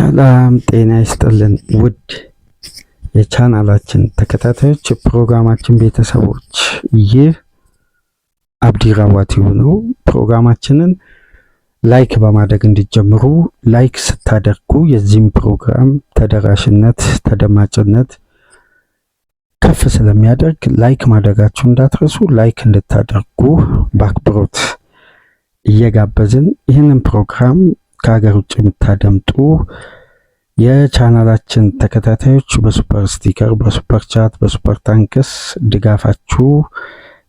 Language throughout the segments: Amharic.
ሰላም ጤና ይስጥልን ውድ የቻናላችን ተከታታዮች ፕሮግራማችን ቤተሰቦች፣ ይህ አብዲ ራዋ ቲዩብ ነው። ፕሮግራማችንን ላይክ በማድረግ እንዲጀምሩ። ላይክ ስታደርጉ የዚህም ፕሮግራም ተደራሽነት ተደማጭነት ከፍ ስለሚያደርግ ላይክ ማድረጋችሁ እንዳትረሱ። ላይክ እንድታደርጉ በአክብሮት እየጋበዝን ይህንን ፕሮግራም ከሀገር ውጭ የምታደምጡ የቻናላችን ተከታታዮች በሱፐር ስቲከር፣ በሱፐር ቻት፣ በሱፐር ታንክስ ድጋፋችሁ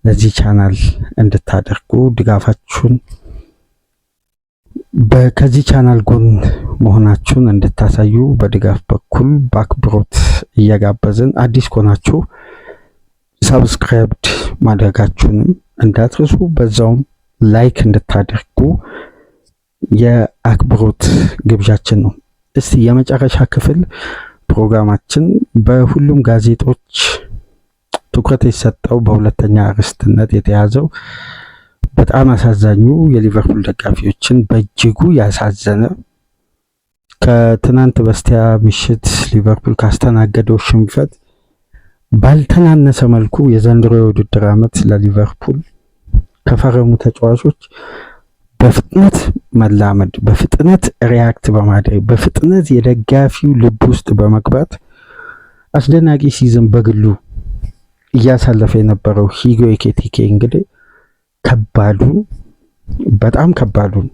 ለዚህ ቻናል እንድታደርጉ ድጋፋችሁን ከዚህ ቻናል ጎን መሆናችሁን እንድታሳዩ በድጋፍ በኩል በአክብሮት እየጋበዝን አዲስ ከሆናችሁ ሰብስክራይብድ ማድረጋችሁንም እንዳትረሱ፣ በዛውም ላይክ እንድታደርጉ የአክብሮት ግብዣችን ነው። እስቲ የመጨረሻ ክፍል ፕሮግራማችን በሁሉም ጋዜጦች ትኩረት የሰጠው በሁለተኛ አርዕስትነት የተያዘው በጣም አሳዛኙ የሊቨርፑል ደጋፊዎችን በእጅጉ ያሳዘነ ከትናንት በስቲያ ምሽት ሊቨርፑል ካስተናገደው ሽንፈት ባልተናነሰ መልኩ የዘንድሮ የውድድር ዓመት ለሊቨርፑል ከፈረሙ ተጫዋቾች በፍጥነት መላመድ፣ በፍጥነት ሪያክት በማድረግ በፍጥነት የደጋፊው ልብ ውስጥ በመግባት አስደናቂ ሲዝን በግሉ እያሳለፈ የነበረው ሂጎ ኤኪቲኬ እንግዲህ በጣም ከባዱን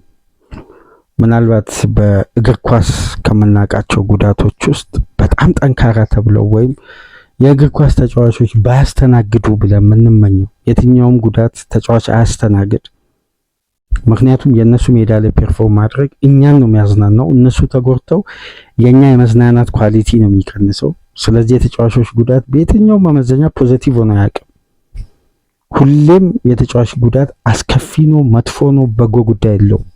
ምናልባት በእግር ኳስ ከምናውቃቸው ጉዳቶች ውስጥ በጣም ጠንካራ ተብለው ወይም የእግር ኳስ ተጫዋቾች ባያስተናግዱ ብለን የምንመኘው የትኛውም ጉዳት ተጫዋች አያስተናግድ። ምክንያቱም የእነሱ ሜዳ ላይ ፐርፎርም ማድረግ እኛን ነው የሚያዝናናው። እነሱ ተጎድተው የኛ የመዝናናት ኳሊቲ ነው የሚቀንሰው። ስለዚህ የተጫዋቾች ጉዳት በየትኛውም መመዘኛ ፖዚቲቭ ሆኖ አያውቅም። ሁሌም የተጫዋች ጉዳት አስከፊ ነው፣ መጥፎ ነው፣ በጎ ጉዳይ የለውም።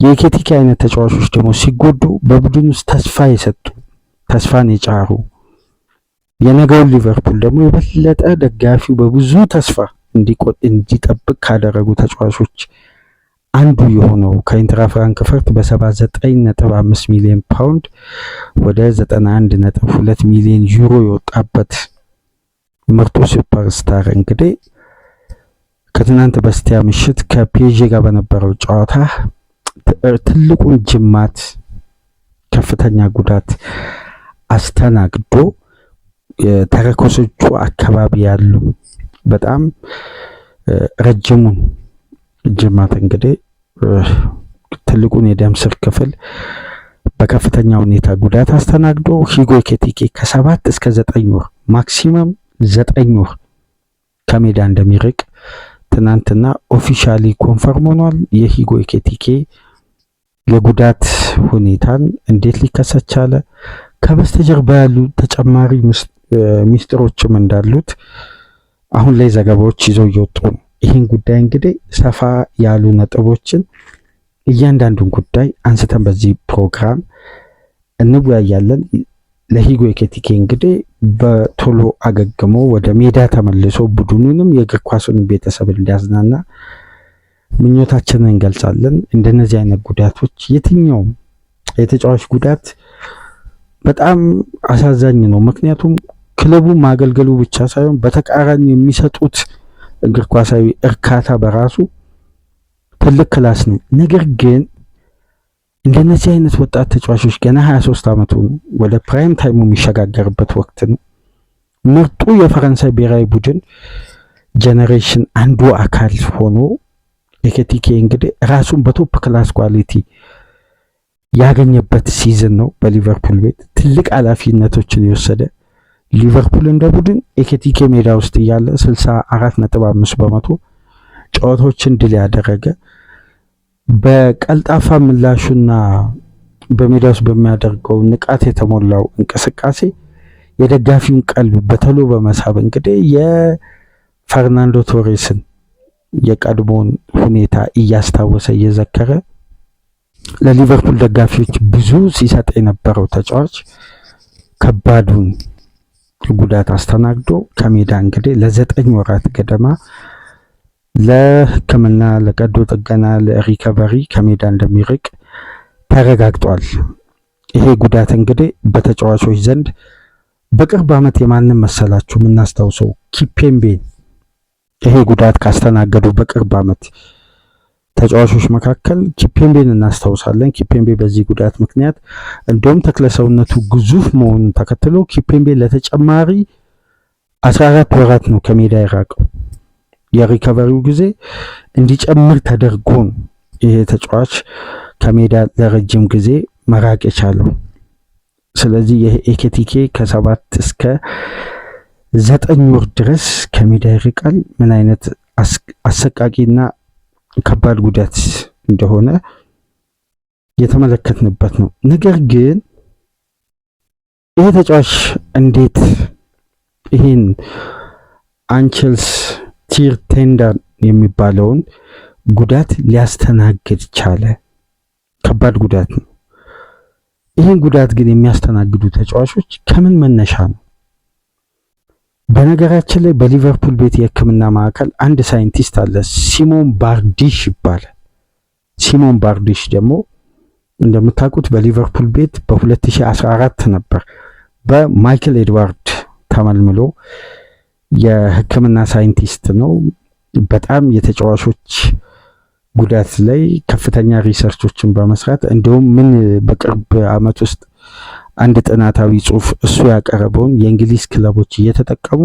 የኤኪቲኬ አይነት ተጫዋቾች ደግሞ ሲጎዱ በቡድን ውስጥ ተስፋ የሰጡ ተስፋን የጫሩ የነገውን ሊቨርፑል ደግሞ የበለጠ ደጋፊው በብዙ ተስፋ እንዲጠብቅ ካደረጉ ተጫዋቾች አንዱ የሆነው ከኢንትራ ፍራንክፈርት በ79.5 ሚሊዮን ፓውንድ ወደ 91.2 ሚሊዮን ዩሮ የወጣበት ምርጡ ሱፐርስታር እንግዲህ ከትናንት በስቲያ ምሽት ከፒኤስጂ ጋር በነበረው ጨዋታ ትልቁን ጅማት ከፍተኛ ጉዳት አስተናግዶ ተረከዞቹ አካባቢ ያሉ በጣም ረጅሙን ጅማት እንግዲህ ትልቁን የደም ስር ክፍል በከፍተኛ ሁኔታ ጉዳት አስተናግዶ ሂጎ ኤኪቲኬ ከ7 እስከ 9 ወር ማክሲመም 9 ወር ከሜዳ እንደሚርቅ ትናንትና ኦፊሻሊ ኮንፈርም ሆኗል። የሂጎ ኤኪቲኬ የጉዳት ሁኔታን እንዴት ሊከሰት ቻለ፣ ከበስተጀርባ ያሉ ተጨማሪ ሚስጥሮችም እንዳሉት አሁን ላይ ዘገባዎች ይዘው እየወጡ ነው። ይህን ጉዳይ እንግዲህ ሰፋ ያሉ ነጥቦችን እያንዳንዱን ጉዳይ አንስተን በዚህ ፕሮግራም እንወያያለን። ለሂጎ ኤኪቲኬ እንግዲህ በቶሎ አገግሞ ወደ ሜዳ ተመልሶ ቡድኑንም የእግር ኳሱን ቤተሰብ እንዲያዝናና ምኞታችንን እንገልጻለን። እንደነዚህ አይነት ጉዳቶች የትኛውም የተጫዋች ጉዳት በጣም አሳዛኝ ነው። ምክንያቱም ክለቡ ማገልገሉ ብቻ ሳይሆን በተቃራኒ የሚሰጡት እግር ኳሳዊ እርካታ በራሱ ትልቅ ክላስ ነው። ነገር ግን እንደነዚህ አይነት ወጣት ተጫዋቾች ገና 23 ዓመቱ ነው፣ ወደ ፕራይም ታይሙ የሚሸጋገርበት ወቅት ነው። ምርጡ የፈረንሳይ ብሔራዊ ቡድን ጄኔሬሽን አንዱ አካል ሆኖ ኤኪቲኬ እንግዲህ ራሱን በቶፕ ክላስ ኳሊቲ ያገኘበት ሲዝን ነው። በሊቨርፑል ቤት ትልቅ ኃላፊነቶችን የወሰደ ሊቨርፑል እንደ ቡድን ኤኪቲኬ ሜዳ ውስጥ እያለ 64.5 በመቶ ጨዋታዎችን ድል ያደረገ በቀልጣፋ ምላሹና በሜዳ ውስጥ በሚያደርገው ንቃት የተሞላው እንቅስቃሴ የደጋፊውን ቀልብ በተሎ በመሳብ እንግዲህ የፈርናንዶ ቶሬስን የቀድሞውን ሁኔታ እያስታወሰ እየዘከረ ለሊቨርፑል ደጋፊዎች ብዙ ሲሰጥ የነበረው ተጫዋች ከባዱን ጉዳት አስተናግዶ ከሜዳ እንግዲህ ለ9 ወራት ገደማ ለሕክምና ለቀዶ ጥገና ለሪከቨሪ ከሜዳ እንደሚርቅ ተረጋግጧል። ይሄ ጉዳት እንግዲህ በተጫዋቾች ዘንድ በቅርብ ዓመት የማንም መሰላችሁ የምናስታውሰው ኪፔምቤን ይሄ ጉዳት ካስተናገዱ በቅርብ ዓመት ተጫዋቾች መካከል ኪፔምቤን እናስታውሳለን። ኪፔምቤ በዚህ ጉዳት ምክንያት እንደውም ተክለሰውነቱ ግዙፍ መሆኑን ተከትሎ ኪፔምቤ ለተጨማሪ 14 ወራት ነው ከሜዳ የራቀው። የሪከቨሪው ጊዜ እንዲጨምር ተደርጎ ነው ይሄ ተጫዋች ከሜዳ ለረጅም ጊዜ መራቅ የቻለው። ስለዚህ የኤኬቲኬ ከ7 እስከ 9 ወር ድረስ ከሜዳ ይርቃል። ምን አይነት አሰቃቂና ከባድ ጉዳት እንደሆነ የተመለከትንበት ነው። ነገር ግን ይሄ ተጫዋች እንዴት ይሄን አንቸልስ ቲር ቴንዳን የሚባለውን ጉዳት ሊያስተናግድ ቻለ? ከባድ ጉዳት ነው። ይህን ጉዳት ግን የሚያስተናግዱ ተጫዋቾች ከምን መነሻ ነው? በነገራችን ላይ በሊቨርፑል ቤት የሕክምና ማዕከል አንድ ሳይንቲስት አለ፣ ሲሞን ባርዲሽ ይባላል። ሲሞን ባርዲሽ ደግሞ እንደምታውቁት በሊቨርፑል ቤት በ2014 ነበር በማይክል ኤድዋርድ ተመልምሎ የሕክምና ሳይንቲስት ነው። በጣም የተጫዋቾች ጉዳት ላይ ከፍተኛ ሪሰርቾችን በመስራት እንዲሁም ምን በቅርብ ዓመት ውስጥ አንድ ጥናታዊ ጽሑፍ እሱ ያቀረበውን የእንግሊዝ ክለቦች እየተጠቀሙ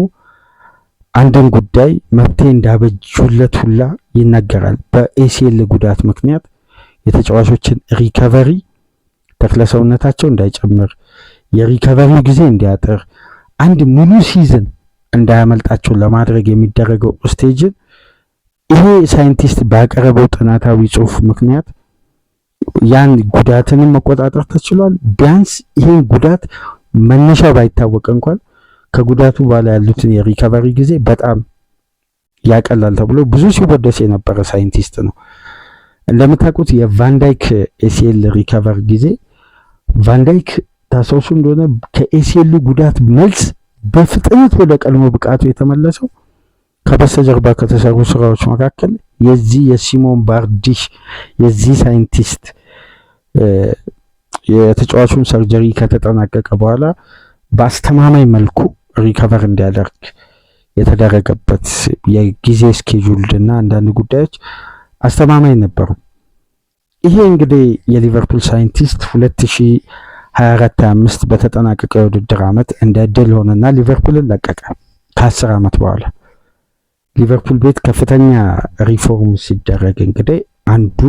አንድን ጉዳይ መፍትሄ እንዳበጁለት ሁላ ይነገራል። በኤሲኤል ጉዳት ምክንያት የተጫዋቾችን ሪከቨሪ ተክለሰውነታቸው እንዳይጨምር፣ የሪከቨሪው ጊዜ እንዲያጥር፣ አንድ ሙሉ ሲዝን እንዳያመልጣቸው ለማድረግ የሚደረገው ስቴጅን ይሄ ሳይንቲስት ባቀረበው ጥናታዊ ጽሑፍ ምክንያት ያን ጉዳትንም መቆጣጠር ተችሏል። ቢያንስ ይህን ጉዳት መነሻ ባይታወቅ እንኳን ከጉዳቱ በኋላ ያሉትን የሪከቨሪ ጊዜ በጣም ያቀላል ተብሎ ብዙ ሲወደስ የነበረ ሳይንቲስት ነው። እንደምታውቁት የቫንዳይክ ኤሲኤል ሪከቨር ጊዜ ቫንዳይክ ታስታውሱ እንደሆነ ከኤሲኤል ጉዳት መልስ በፍጥነት ወደ ቀድሞ ብቃቱ የተመለሰው ከበስተጀርባ ከተሰሩ ስራዎች መካከል የዚህ የሲሞን ባርዲሽ የዚህ ሳይንቲስት የተጫዋቹን ሰርጀሪ ከተጠናቀቀ በኋላ በአስተማማኝ መልኩ ሪከቨር እንዲያደርግ የተደረገበት የጊዜ ስኬጁልድ እና አንዳንድ ጉዳዮች አስተማማኝ ነበሩ። ይሄ እንግዲህ የሊቨርፑል ሳይንቲስት 2024-25 በተጠናቀቀ የውድድር ዓመት እንደ እድል ሆነና ሊቨርፑልን ለቀቀ። ከ10 ዓመት በኋላ ሊቨርፑል ቤት ከፍተኛ ሪፎርም ሲደረግ እንግዲህ አንዱ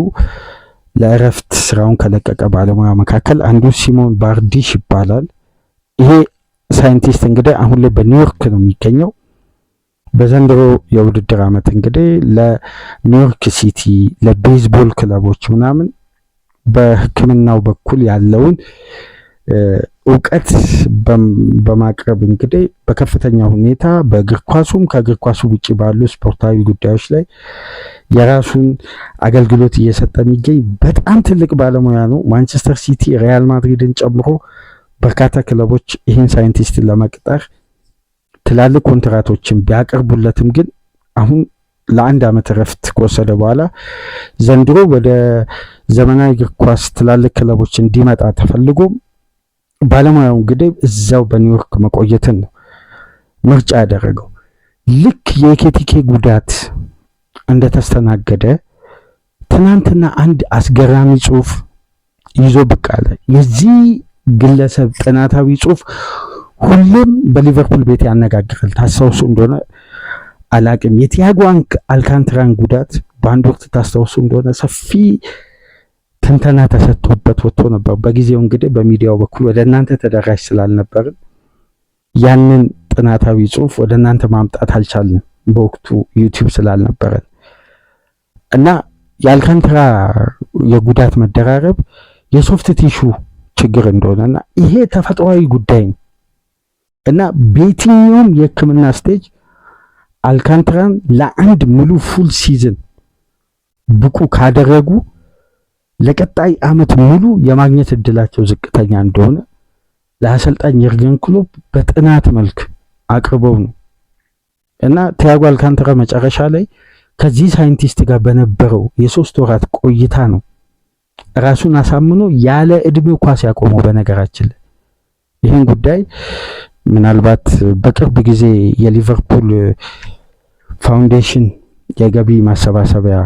ለእረፍት ስራውን ከለቀቀ ባለሙያ መካከል አንዱ ሲሞን ባርዲሽ ይባላል። ይሄ ሳይንቲስት እንግዲህ አሁን ላይ በኒውዮርክ ነው የሚገኘው። በዘንድሮ የውድድር ዓመት እንግዲህ ለኒውዮርክ ሲቲ ለቤዝቦል ክለቦች ምናምን በሕክምናው በኩል ያለውን እውቀት በማቅረብ እንግዲህ በከፍተኛ ሁኔታ በእግር ኳሱም ከእግር ኳሱ ውጪ ባሉ ስፖርታዊ ጉዳዮች ላይ የራሱን አገልግሎት እየሰጠ የሚገኝ በጣም ትልቅ ባለሙያ ነው። ማንቸስተር ሲቲ፣ ሪያል ማድሪድን ጨምሮ በርካታ ክለቦች ይህን ሳይንቲስትን ለመቅጠር ትላልቅ ኮንትራቶችን ቢያቀርቡለትም ግን አሁን ለአንድ ዓመት እረፍት ከወሰደ በኋላ ዘንድሮ ወደ ዘመናዊ እግር ኳስ ትላልቅ ክለቦች እንዲመጣ ተፈልጎ ባለሙያው እንግዲህ እዛው በኒውዮርክ መቆየትን ነው ምርጫ ያደረገው። ልክ የኬቲኬ ጉዳት እንደተስተናገደ ትናንትና አንድ አስገራሚ ጽሑፍ ይዞ ብቅ አለ። የዚህ ግለሰብ ጥናታዊ ጽሑፍ ሁሌም በሊቨርፑል ቤት ያነጋግራል። ታስታውሱ እንደሆነ አላቅም የቲያጎ አልካንትራን ጉዳት በአንድ ወቅት ታስታውሱ እንደሆነ ሰፊ ትንተና ተሰጥቶበት ወጥቶ ነበር። በጊዜው እንግዲህ በሚዲያው በኩል ወደ እናንተ ተደራሽ ስላልነበርን ያንን ጥናታዊ ጽሑፍ ወደ እናንተ ማምጣት አልቻልንም፣ በወቅቱ ዩቲዩብ ስላልነበረን እና የአልካንትራ የጉዳት መደራረብ የሶፍት ቲሹ ችግር እንደሆነና ይሄ ተፈጥሯዊ ጉዳይ ነው እና በየትኛውም የሕክምና ስቴጅ አልካንትራን ለአንድ ሙሉ ፉል ሲዝን ብቁ ካደረጉ ለቀጣይ ዓመት ሙሉ የማግኘት እድላቸው ዝቅተኛ እንደሆነ ለአሰልጣኝ የርገን ክሎፕ በጥናት መልክ አቅርበው ነው እና ቲያጎ አልካንትራ መጨረሻ ላይ ከዚህ ሳይንቲስት ጋር በነበረው የ3 ወራት ቆይታ ነው ራሱን አሳምኖ ያለ እድሜው ኳስ ያቆመው። በነገራችን ላይ ይህን ጉዳይ ምናልባት በቅርብ ጊዜ የሊቨርፑል ፋውንዴሽን የገቢ ማሰባሰቢያ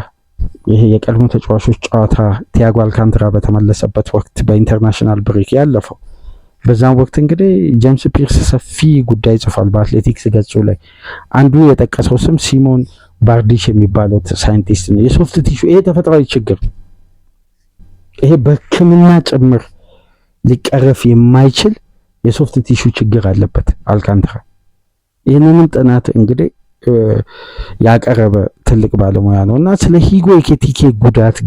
ይሄ የቀድሞ ተጫዋቾች ጨዋታ ቲያጎ አልካንትራ በተመለሰበት ወቅት በኢንተርናሽናል ብሬክ ያለፈው በዛም ወቅት እንግዲህ ጄምስ ፒርስ ሰፊ ጉዳይ ጽፏል በአትሌቲክስ ገጹ ላይ። አንዱ የጠቀሰው ስም ሲሞን ባርዲሽ የሚባለው ሳይንቲስት ነው። የሶፍት ቲሹ ይሄ ተፈጥሯዊ ችግር ይሄ በሕክምና ጭምር ሊቀረፍ የማይችል የሶፍት ቲሹ ችግር አለበት አልካንትራ። ይህንንም ጥናት እንግዲህ ያቀረበ ትልቅ ባለሙያ ነው እና ስለ ሂጎ ኤኪቲኬ ጉዳት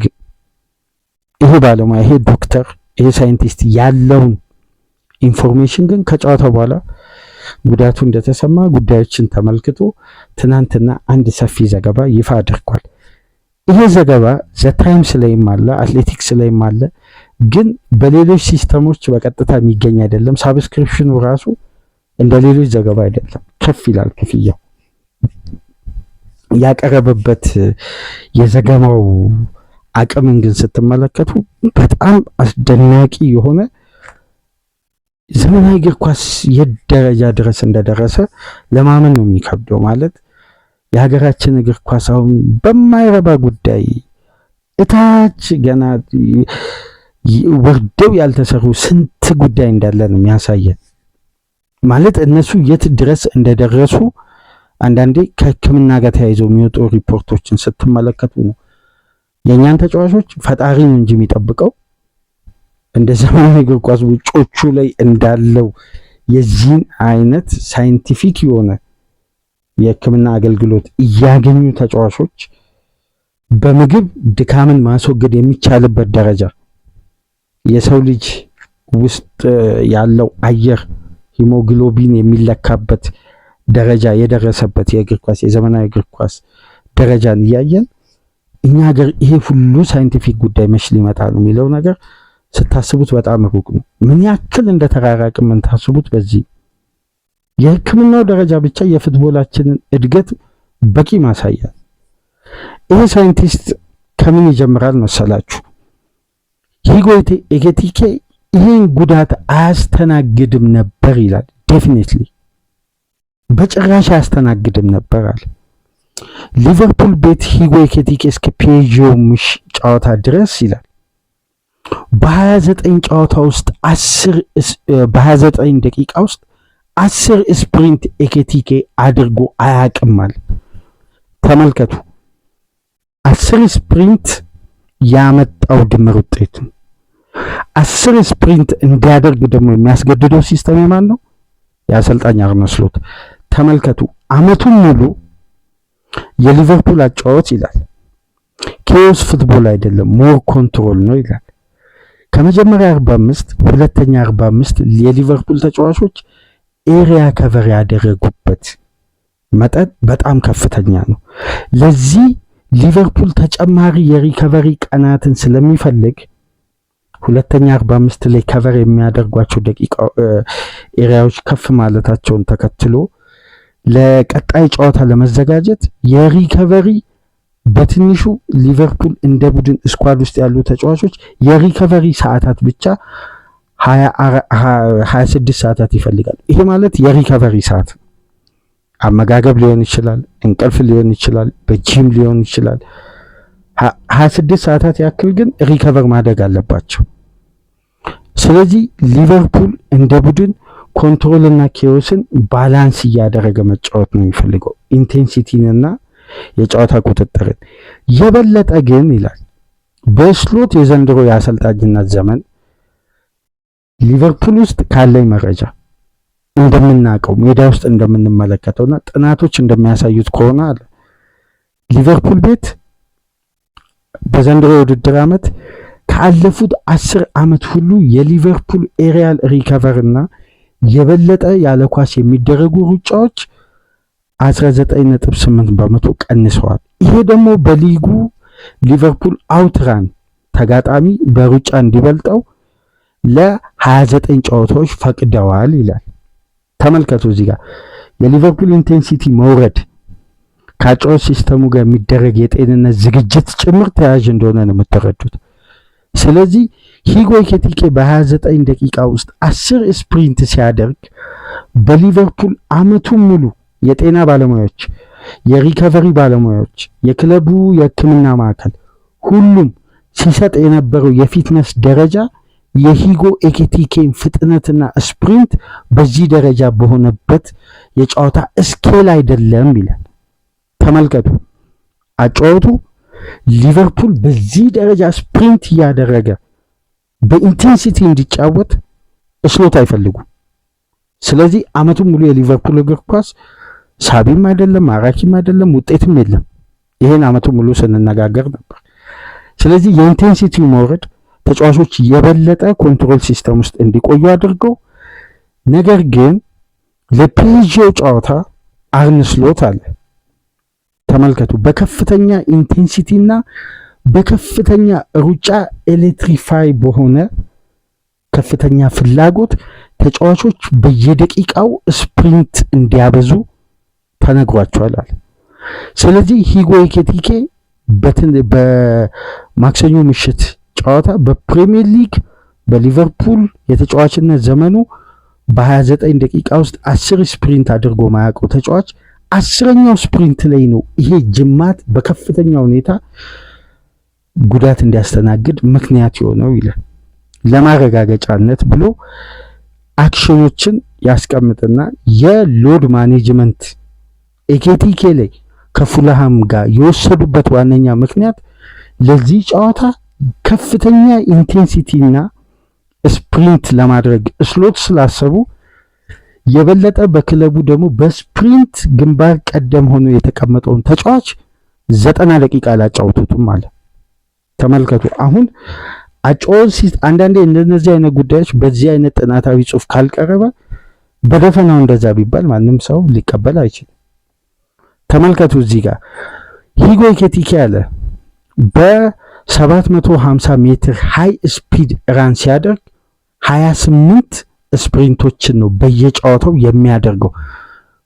ይሄ ባለሙያ ይሄ ዶክተር ይሄ ሳይንቲስት ያለውን ኢንፎርሜሽን ግን ከጨዋታው በኋላ ጉዳቱ እንደተሰማ ጉዳዮችን ተመልክቶ ትናንትና አንድ ሰፊ ዘገባ ይፋ አድርጓል። ይሄ ዘገባ ዘ ታይምስ ላይም አለ፣ አትሌቲክስ ላይም አለ። ግን በሌሎች ሲስተሞች በቀጥታ የሚገኝ አይደለም። ሳብስክሪፕሽኑ ራሱ እንደ ሌሎች ዘገባ አይደለም፣ ከፍ ይላል ክፍያው። ያቀረበበት የዘገባው አቅምን ግን ስትመለከቱ በጣም አስደናቂ የሆነ ዘመናዊ እግር ኳስ የት ደረጃ ድረስ እንደደረሰ ለማመን ነው የሚከብደው። ማለት የሀገራችን እግር ኳስ አሁን በማይረባ ጉዳይ እታች ገና ወርደው ያልተሰሩ ስንት ጉዳይ እንዳለ ነው የሚያሳየን። ማለት እነሱ የት ድረስ እንደደረሱ አንዳንዴ ከሕክምና ጋር ተያይዘው የሚወጡ ሪፖርቶችን ስትመለከቱ ነው የእኛን ተጫዋቾች ፈጣሪ ነው እንጂ የሚጠብቀው እንደ ዘመናዊ እግር ኳስ ውጮቹ ላይ እንዳለው የዚህን አይነት ሳይንቲፊክ የሆነ የሕክምና አገልግሎት እያገኙ ተጫዋቾች በምግብ ድካምን ማስወገድ የሚቻልበት ደረጃ የሰው ልጅ ውስጥ ያለው አየር ሂሞግሎቢን የሚለካበት ደረጃ የደረሰበት የእግር ኳስ የዘመናዊ እግር ኳስ ደረጃን እያየን እኛ ሀገር ይሄ ሁሉ ሳይንቲፊክ ጉዳይ መች ሊመጣ ነው የሚለው ነገር ስታስቡት በጣም ሩቅ ነው። ምን ያክል እንደተራራቀ ምን ታስቡት። በዚህ የሕክምናው ደረጃ ብቻ የፉትቦላችንን እድገት በቂ ማሳያ። ይሄ ሳይንቲስት ከምን ይጀምራል መሰላችሁ? ሂጎ ኤኪቲኬ ይህን ጉዳት አያስተናግድም ነበር ይላል። ዴፊኒትሊ በጭራሽ አያስተናግድም ነበር አለ። ሊቨርፑል ቤት ሂጎ ኤኪቲኬ እስከ ፒኤስጂው ጨዋታ ድረስ ይላል በ29 ጨዋታ ውስጥ 29 ደቂቃ ውስጥ 10 ስፕሪንት ኤኪቲኬ አድርጎ አያውቅም ማለት። ተመልከቱ 10 ስፕሪንት ያመጣው ድምር ውጤት ነው። 10 ስፕሪንት እንዲያደርግ ደግሞ የሚያስገድደው ሲስተም የማን ነው? የአሰልጣኝ አርነ ስሎት። ተመልከቱ አመቱን ሙሉ የሊቨርፑል አጫዋች ይላል ኬዎስ ፉትቦል አይደለም ሞር ኮንትሮል ነው ይላል። ከመጀመሪያ 45 ሁለተኛ 45 የሊቨርፑል ተጫዋቾች ኤሪያ ከቨር ያደረጉበት መጠን በጣም ከፍተኛ ነው። ለዚህ ሊቨርፑል ተጨማሪ የሪከቨሪ ቀናትን ስለሚፈልግ ሁለተኛ 45 ላይ ከቨር የሚያደርጓቸው ደቂቃ ኤሪያዎች ከፍ ማለታቸውን ተከትሎ ለቀጣይ ጨዋታ ለመዘጋጀት የሪከቨሪ በትንሹ ሊቨርፑል እንደ ቡድን ስኳድ ውስጥ ያሉ ተጫዋቾች የሪከቨሪ ሰዓታት ብቻ 26 ሰዓታት ይፈልጋል። ይሄ ማለት የሪከቨሪ ሰዓት አመጋገብ ሊሆን ይችላል፣ እንቅልፍ ሊሆን ይችላል፣ በጂም ሊሆን ይችላል። 26 ሰዓታት ያክል ግን ሪከቨር ማድረግ አለባቸው። ስለዚህ ሊቨርፑል እንደ ቡድን ኮንትሮልና ኬዎስን ባላንስ እያደረገ መጫወት ነው የሚፈልገው፣ ኢንቴንሲቲንና የጨዋታ ቁጥጥርን የበለጠ ግን ይላል በስሎት የዘንድሮ የአሰልጣኝነት ዘመን ሊቨርፑል ውስጥ ካለኝ መረጃ እንደምናውቀው ሜዳ ውስጥ እንደምንመለከተውና ጥናቶች እንደሚያሳዩት ከሆነ አለ ሊቨርፑል ቤት በዘንድሮ የውድድር ዓመት ካለፉት 10 ዓመት ሁሉ የሊቨርፑል ኤሪያል ሪከቨር እና የበለጠ ያለ ኳስ የሚደረጉ ሩጫዎች 19.8 በመቶ ቀንሰዋል። ይሄ ደግሞ በሊጉ ሊቨርፑል አውትራን ተጋጣሚ በሩጫ እንዲበልጠው ለ29 ጨዋታዎች ፈቅደዋል ይላል። ተመልከቱ እዚህ ጋር የሊቨርፑል ኢንቴንሲቲ መውረድ ከጨዋታ ሲስተሙ ጋር የሚደረግ የጤንነት ዝግጅት ጭምር ተያያዥ እንደሆነ ነው የምትረዱት። ስለዚህ ሂጎ ኤኪቲኬ በ29 ደቂቃ ውስጥ 10 ስፕሪንት ሲያደርግ በሊቨርፑል አመቱን ሙሉ የጤና ባለሙያዎች፣ የሪከቨሪ ባለሙያዎች፣ የክለቡ የሕክምና ማዕከል ሁሉም ሲሰጥ የነበረው የፊትነስ ደረጃ የሂጎ ኤኪቲኬን ፍጥነትና ስፕሪንት በዚህ ደረጃ በሆነበት የጨዋታ ስኬል አይደለም ይላል። ተመልከቱ፣ አጫወቱ ሊቨርፑል በዚህ ደረጃ ስፕሪንት እያደረገ በኢንቴንሲቲ እንዲጫወት ስሎት አይፈልጉም። ስለዚህ አመቱን ሙሉ የሊቨርፑል እግር ኳስ ሳቢም አይደለም፣ ማራኪም አይደለም፣ ውጤትም የለም። ይሄን አመቱን ሙሉ ስንነጋገር ነበር። ስለዚህ የኢንቴንሲቲ መውረድ ተጫዋቾች የበለጠ ኮንትሮል ሲስተም ውስጥ እንዲቆዩ አድርገው፣ ነገር ግን ለፒኤስጂው ጨዋታ አርነ ስሎት አለ። ተመልከቱ፣ በከፍተኛ ኢንቴንሲቲ እና በከፍተኛ ሩጫ ኤሌክትሪፋይ በሆነ ከፍተኛ ፍላጎት ተጫዋቾች በየደቂቃው ስፕሪንት እንዲያበዙ ተነግሯቸዋል አለ። ስለዚህ ሂጎ ኤኪቲኬ በማክሰኞ ምሽት ጨዋታ በፕሪሚየር ሊግ በሊቨርፑል የተጫዋችነት ዘመኑ በ29 ደቂቃ ውስጥ 10 ስፕሪንት አድርጎ ማያውቀው ተጫዋች 10ኛው ስፕሪንት ላይ ነው ይሄ ጅማት በከፍተኛ ሁኔታ ጉዳት እንዲያስተናግድ ምክንያት የሆነው ይላል። ለማረጋገጫነት ብሎ አክሽኖችን ያስቀምጥና የሎድ ማኔጅመንት ኤኪቲኬ ላይ ከፉልሃም ጋር የወሰዱበት ዋነኛ ምክንያት ለዚህ ጨዋታ ከፍተኛ ኢንቴንሲቲ እና ስፕሪንት ለማድረግ ስሎት ስላሰቡ የበለጠ በክለቡ ደግሞ በስፕሪንት ግንባር ቀደም ሆኖ የተቀመጠውን ተጫዋች 90 ደቂቃ አላጫወቱትም ማለት። ተመልከቱ፣ አሁን አጫወት አንዳንዴ እንደነዚህ አይነት ጉዳዮች በዚህ አይነት ጥናታዊ ጽሑፍ ካልቀረበ በደፈናው እንደዛ ቢባል ማንም ሰው ሊቀበል አይችልም። ተመልከቱ፣ እዚህ ጋር ሂጎ ኤኪቲኬ አለ በ750 ሜትር ሃይ ስፒድ ራን ሲያደርግ 28 ስፕሪንቶችን ነው በየጨዋታው የሚያደርገው።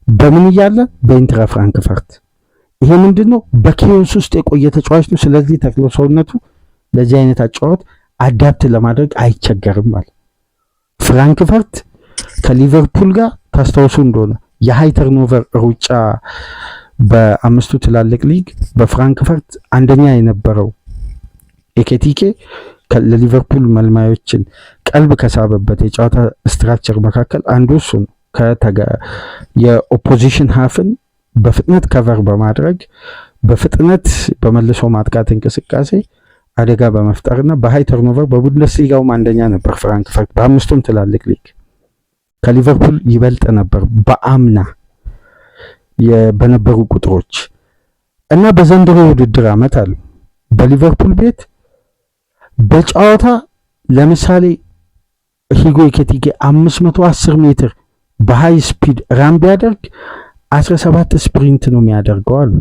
በምን እያለ? በኢንትራ ፍራንክፈርት። ይሄ ምንድነው? በኬዮስ ውስጥ የቆየ ተጫዋች ነው። ስለዚህ ተክለ ሰውነቱ ለዚህ አይነት አጫወት አዳፕት ለማድረግ አይቸገርም ማለት። ፍራንክፈርት ከሊቨርፑል ጋር ታስታውሱ እንደሆነ የሃይ ተርኖቨር ሩጫ በአምስቱ ትላልቅ ሊግ በፍራንክፈርት አንደኛ የነበረው ኤኪቲኬ ለሊቨርፑል መልማዮችን ቀልብ ከሳበበት የጨዋታ ስትራክቸር መካከል አንዱ እሱ ነው። የኦፖዚሽን ሃፍን በፍጥነት ከቨር በማድረግ በፍጥነት በመልሶ ማጥቃት እንቅስቃሴ አደጋ በመፍጠርና በሃይ ተርኖቨር በቡንደስሊጋውም አንደኛ ነበር ፍራንክፈርት። በአምስቱም ትላልቅ ሊግ ከሊቨርፑል ይበልጥ ነበር በአምና በነበሩ ቁጥሮች እና በዘንድሮ ውድድር ዓመት አሉ በሊቨርፑል ቤት በጨዋታ ለምሳሌ ሂጎ ኤኪቲኬ 510 ሜትር በሃይ ስፒድ ራን ቢያደርግ 17 ስፕሪንት ነው የሚያደርገው አሉ።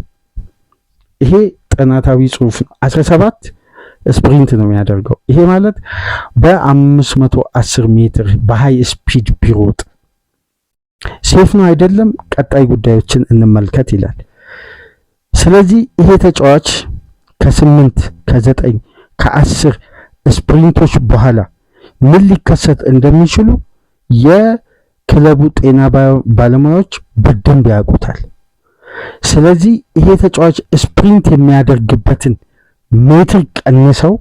ይሄ ጥናታዊ ጽሑፍ ነው። 17 ስፕሪንት ነው የሚያደርገው። ይሄ ማለት በ510 ሜትር በሃይ ስፒድ ቢሮጥ ሴፍ ነው አይደለም? ቀጣይ ጉዳዮችን እንመልከት ይላል። ስለዚህ ይሄ ተጫዋች ከ8 ከ9 ከ10 ስፕሪንቶች በኋላ ምን ሊከሰት እንደሚችሉ የክለቡ ጤና ባለሙያዎች በደንብ ያውቁታል። ስለዚህ ይሄ ተጫዋች ስፕሪንት የሚያደርግበትን ሜትር ቀንሰው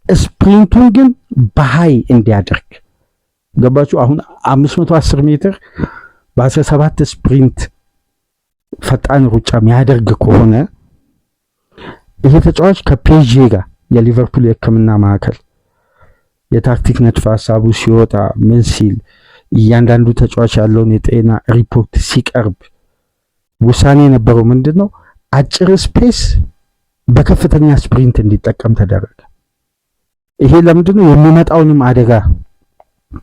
ስፕሪንቱን ግን በሃይ እንዲያደርግ ገባችሁ? አሁን 510 ሜትር በ17 ስፕሪንት ፈጣን ሩጫ የሚያደርግ ከሆነ ይሄ ተጫዋች ከፒኤስጂ ጋር የሊቨርፑል የሕክምና ማዕከል የታክቲክ ንድፈ ሐሳቡ ሲወጣ ምን ሲል እያንዳንዱ ተጫዋች ያለውን የጤና ሪፖርት ሲቀርብ ውሳኔ የነበረው ምንድነው? አጭር ስፔስ በከፍተኛ ስፕሪንት እንዲጠቀም ተደረገ። ይሄ ለምንድነው? የሚመጣውንም አደጋ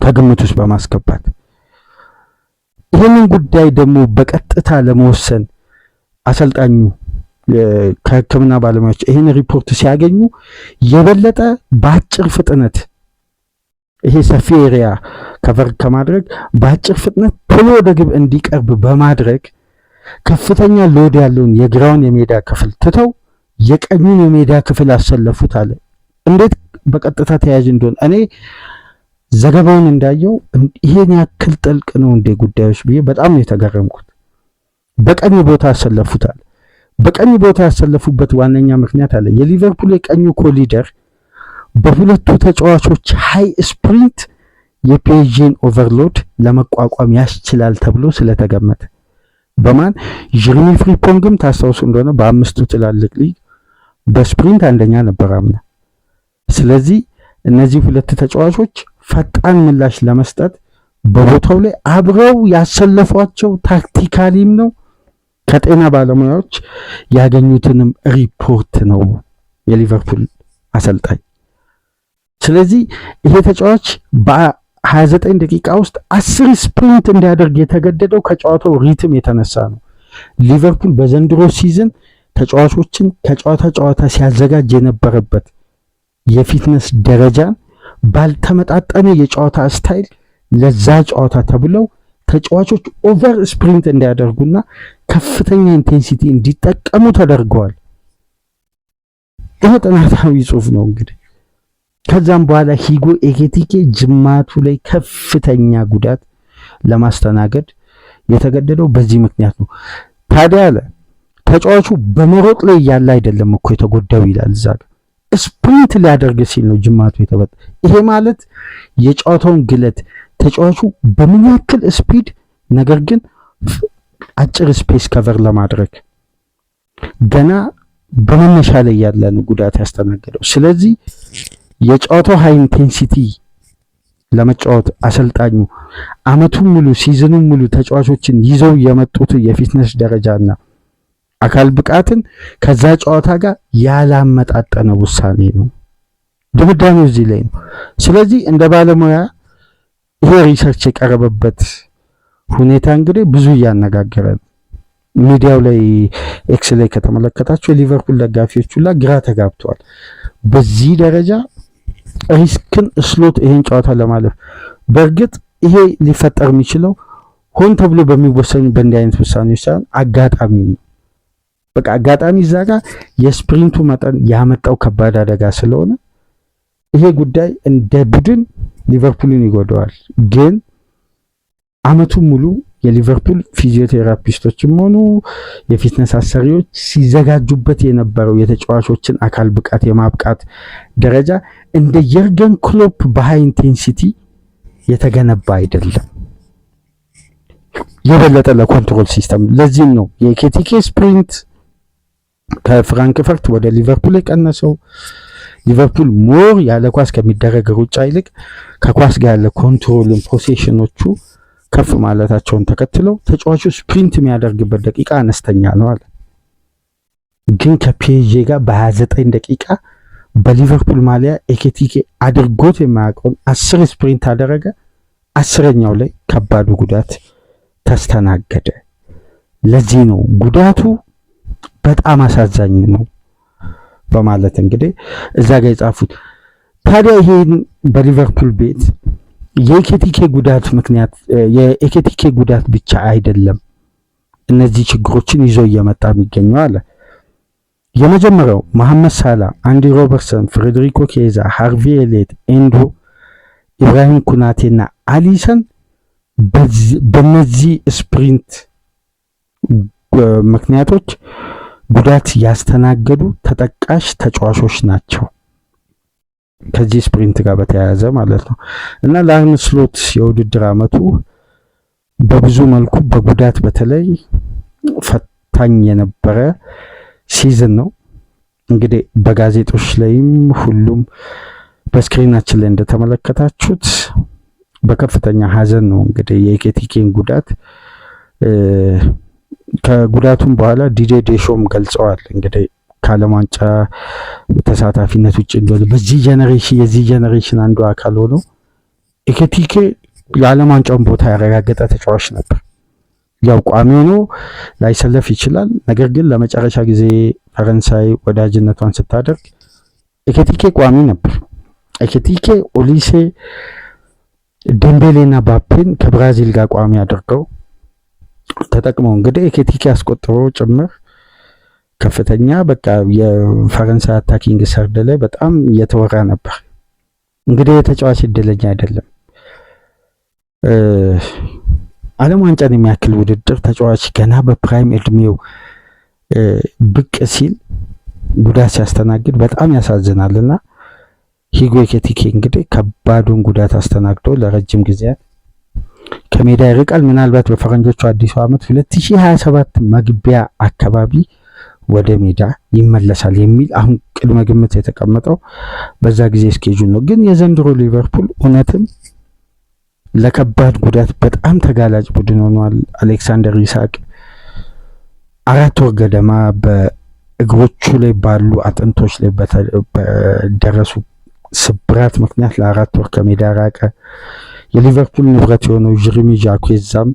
ከግምት ውስጥ በማስገባት ይህንን ጉዳይ ደግሞ በቀጥታ ለመወሰን አሰልጣኙ ከሕክምና ባለሙያዎች ይህን ሪፖርት ሲያገኙ የበለጠ በአጭር ፍጥነት ይሄ ሰፊ ኤሪያ ከቨር ከማድረግ በአጭር ፍጥነት ቶሎ ወደ ግብ እንዲቀርብ በማድረግ ከፍተኛ ሎድ ያለውን የግራውን የሜዳ ክፍል ትተው የቀኙን የሜዳ ክፍል አሰለፉት አለ። እንዴት በቀጥታ ተያያዥ እንደሆነ እኔ ዘገባውን እንዳየው ይሄን ያክል ጥልቅ ነው እንደ ጉዳዮች ብዬ በጣም ነው የተገረምኩት። በቀኝ ቦታ ያሰለፉታል። በቀኝ ቦታ ያሰለፉበት ዋነኛ ምክንያት አለ። የሊቨርፑል የቀኙ ኮሊደር በሁለቱ ተጫዋቾች ሃይ ስፕሪንት የፔዥን ኦቨርሎድ ለመቋቋም ያስችላል ተብሎ ስለተገመተ በማን ጀርሚ ፍሪፖንግም ታስታውሱ እንደሆነ በአምስቱ ትላልቅ ሊግ በስፕሪንት አንደኛ ነበር አምና። ስለዚህ እነዚህ ሁለት ተጫዋቾች ፈጣን ምላሽ ለመስጠት በቦታው ላይ አብረው ያሰለፏቸው ታክቲካሊም ነው ከጤና ባለሙያዎች ያገኙትንም ሪፖርት ነው የሊቨርፑል አሰልጣኝ። ስለዚህ ይሄ ተጫዋች በ29 ደቂቃ ውስጥ 10 ስፕሪንት እንዲያደርግ የተገደደው ከጨዋታው ሪትም የተነሳ ነው። ሊቨርፑል በዘንድሮ ሲዝን ተጫዋቾችን ከጨዋታ ጨዋታ ሲያዘጋጅ የነበረበት የፊትነስ ደረጃን ባልተመጣጠነ የጨዋታ ስታይል ለዛ ጨዋታ ተብለው ተጫዋቾች ኦቨር ስፕሪንት እንዲያደርጉና ከፍተኛ ኢንቴንሲቲ እንዲጠቀሙ ተደርገዋል። ይህ ጥናታዊ ጽሑፍ ነው እንግዲህ። ከዛም በኋላ ሂጎ ኤኬቲኬ ጅማቱ ላይ ከፍተኛ ጉዳት ለማስተናገድ የተገደደው በዚህ ምክንያት ነው። ታዲያ አለ ተጫዋቹ በመሮጥ ላይ ያለ አይደለም እኮ የተጎዳው ይላል እዛ ጋር ስፕሪንት ሊያደርግ ሲል ነው ጅማቱ የተበጠ። ይሄ ማለት የጨዋታውን ግለት ተጫዋቹ በምን ያክል ስፒድ ነገር ግን አጭር ስፔስ ከቨር ለማድረግ ገና በመነሻ ላይ ያለን ጉዳት ያስተናገደው። ስለዚህ የጨዋታው ሃይ ኢንቴንሲቲ ለመጫወት አሰልጣኙ አመቱን ሙሉ ሲዝኑን ሙሉ ተጫዋቾችን ይዘው የመጡት የፊትነስ ደረጃና አካል ብቃትን ከዛ ጨዋታ ጋር ያላመጣጠነ ውሳኔ ነው። ድምዳሜው እዚህ ላይ ነው። ስለዚህ እንደ ባለሙያ ይሄ ሪሰርች የቀረበበት ሁኔታ እንግዲህ ብዙ እያነጋገረ ነው። ሚዲያው ላይ ኤክስ ላይ ከተመለከታችሁ የሊቨርፑል ደጋፊዎች ሁላ ግራ ተጋብተዋል። በዚህ ደረጃ ሪስክን ስሎት ይሄን ጨዋታ ለማለፍ በእርግጥ ይሄ ሊፈጠር የሚችለው ሆን ተብሎ በሚወሰኑ በእንዲህ አይነት ውሳኔዎች ሳይሆን አጋጣሚ ነው። በቃ አጋጣሚ እዛ ጋር የስፕሪንቱ መጠን ያመጣው ከባድ አደጋ ስለሆነ ይሄ ጉዳይ እንደ ቡድን ሊቨርፑልን ይጎዳዋል። ግን አመቱን ሙሉ የሊቨርፑል ፊዚዮቴራፒስቶችም ሆኑ የፊትነስ አሰሪዎች ሲዘጋጁበት የነበረው የተጫዋቾችን አካል ብቃት የማብቃት ደረጃ እንደ የርገን ክሎፕ በሃይ ኢንቴንሲቲ የተገነባ አይደለም። የበለጠ ለኮንትሮል ሲስተም ለዚህም ነው የኬቲኬ ስፕሪንት ከፍራንክፈርት ወደ ሊቨርፑል የቀነሰው። ሊቨርፑል ሞር ያለ ኳስ ከሚደረግ ሩጫ ይልቅ ከኳስ ጋር ያለ ኮንትሮልን ፖሴሽኖቹ ከፍ ማለታቸውን ተከትለው ተጫዋቹ ስፕሪንት የሚያደርግበት ደቂቃ አነስተኛ ነው አለ። ግን ከፒኤስጂ ጋር በ29 ደቂቃ በሊቨርፑል ማሊያ ኤኬቲኬ አድርጎት የማያውቀውን 10 ስፕሪንት አደረገ። 10ኛው ላይ ከባዱ ጉዳት ተስተናገደ። ለዚህ ነው ጉዳቱ በጣም አሳዛኝ ነው በማለት እንግዲህ እዛ ጋር የጻፉት። ታዲያ ይሄን በሊቨርፑል ቤት የኤኬቲኬ ጉዳት ምክንያት የኤኬቲኬ ጉዳት ብቻ አይደለም እነዚህ ችግሮችን ይዞ እየመጣ የሚገኘው አለ። የመጀመሪያው መሐመድ ሳላ፣ አንዲ ሮበርትሰን፣ ፍሬድሪኮ ኬዛ፣ ሃርቪ ኤሌት፣ ኤንዶ፣ ኢብራሂም ኩናቴና አሊሰን በነዚህ ስፕሪንት ምክንያቶች ጉዳት ያስተናገዱ ተጠቃሽ ተጫዋቾች ናቸው። ከዚህ ስፕሪንት ጋር በተያያዘ ማለት ነው። እና ለአርነ ስሎት የውድድር አመቱ በብዙ መልኩ በጉዳት በተለይ ፈታኝ የነበረ ሲዝን ነው። እንግዲህ በጋዜጦች ላይም ሁሉም በስክሪናችን ላይ እንደተመለከታችሁት በከፍተኛ ሀዘን ነው እንግዲህ የኤኬቲኬን ጉዳት ከጉዳቱም በኋላ ዲጄ ዴሾም ገልጸዋል። እንግዲህ ከዓለም ዋንጫ ተሳታፊነት ውጭ እንደሆነ በዚህ የዚህ ጄኔሬሽን አንዱ አካል ሆኖ ኤኬቲኬ የዓለም ዋንጫውን ቦታ ያረጋገጠ ተጫዋች ነበር። ያው ቋሚ ሆኖ ላይሰለፍ ይችላል። ነገር ግን ለመጨረሻ ጊዜ ፈረንሳይ ወዳጅነቷን ስታደርግ ኤኬቲኬ ቋሚ ነበር። ኤኬቲኬ ኦሊሴ፣ ዴምቤሌና ባፔን ከብራዚል ጋር ቋሚ አድርገው ተጠቅመው እንግዲህ ኤኬቲኬ አስቆጥሮ ጭምር ከፍተኛ በቃ የፈረንሳይ አታኪንግ ሰርድ ላይ በጣም እየተወራ ነበር። እንግዲህ የተጫዋች እድለኛ አይደለም። ዓለም ዋንጫን የሚያክል ውድድር ተጫዋች ገና በፕራይም እድሜው ብቅ ሲል ጉዳት ሲያስተናግድ በጣም ያሳዝናልና ሂጎ ኤኪቲኬ እንግዲህ ከባዱን ጉዳት አስተናግዶ ለረጅም ጊዜያት ከሜዳ ይርቃል። ምናልባት በፈረንጆቹ አዲሱ ዓመት 2027 መግቢያ አካባቢ ወደ ሜዳ ይመለሳል የሚል አሁን ቅድመ ግምት የተቀመጠው በዛ ጊዜ ስኬጁል ነው። ግን የዘንድሮ ሊቨርፑል እውነትም ለከባድ ጉዳት በጣም ተጋላጭ ቡድን ሆኗል። አሌክሳንደር ኢሳቅ 4 ወር ገደማ በእግሮቹ ላይ ባሉ አጥንቶች ላይ በደረሱ ስብራት ምክንያት ለ4 ወር ከሜዳ ራቀ። የሊቨርፑል ንብረት የሆነው ጀረሚ ጃኩዌዛም